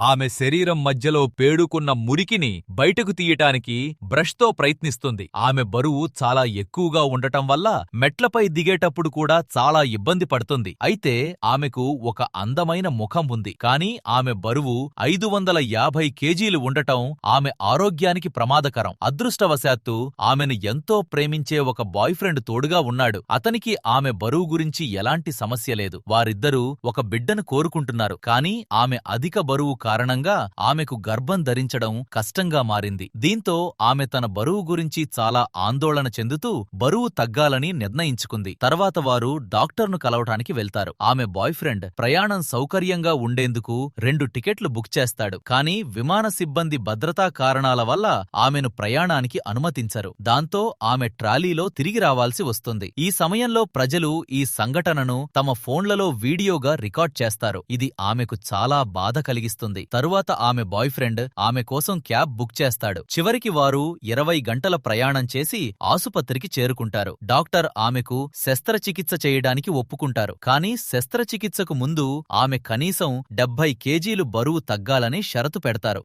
ఆమె శరీరం మధ్యలో పేడుకున్న మురికిని బయటకు తీయటానికి బ్రష్తో ప్రయత్నిస్తుంది. ఆమె బరువు చాలా ఎక్కువగా ఉండటం వల్ల మెట్లపై దిగేటప్పుడు కూడా చాలా ఇబ్బంది పడుతుంది. అయితే ఆమెకు ఒక అందమైన ముఖం ఉంది. కానీ ఆమె బరువు 550 కేజీలు ఉండటం ఆమె ఆరోగ్యానికి ప్రమాదకరం. అదృష్టవశాత్తు ఆమెను ఎంతో ప్రేమించే ఒక బాయ్ ఫ్రెండ్ తోడుగా ఉన్నాడు. అతనికి ఆమె బరువు గురించి ఎలాంటి సమస్య లేదు. వారిద్దరూ ఒక బిడ్డను కోరుకుంటున్నారు. కానీ ఆమె అధిక బరువు కారణంగా ఆమెకు గర్భం ధరించడం కష్టంగా మారింది. దీంతో ఆమె తన బరువు గురించి చాలా ఆందోళన చెందుతూ బరువు తగ్గాలని నిర్ణయించుకుంది. తర్వాత వారు డాక్టర్ను కలవటానికి వెళ్తారు. ఆమె బాయ్ ఫ్రెండ్ ప్రయాణం సౌకర్యంగా ఉండేందుకు 2 టికెట్లు బుక్ చేస్తాడు. కానీ విమాన సిబ్బంది భద్రతా కారణాల వల్ల ఆమెను ప్రయాణానికి అనుమతించరు. దాంతో ఆమె ట్రాలీలో తిరిగి రావాల్సి వస్తుంది. ఈ సమయంలో ప్రజలు ఈ సంఘటనను తమ ఫోన్లలో వీడియోగా రికార్డ్ చేస్తారు. ఇది ఆమెకు చాలా బాధ కలిగిస్తుంది. తరువాత ఆమె బాయ్ ఫ్రెండ్ ఆమె కోసం క్యాబ్ బుక్ చేస్తాడు. చివరికి వారు 20 గంటల ప్రయాణం చేసి ఆసుపత్రికి చేరుకుంటారు. డాక్టర్ ఆమెకు శస్త్రచికిత్స చేయడానికి ఒప్పుకుంటారు. కానీ శస్త్రచికిత్సకు ముందు ఆమె కనీసం 70 కేజీలు బరువు తగ్గాలని షరతు పెడతారు.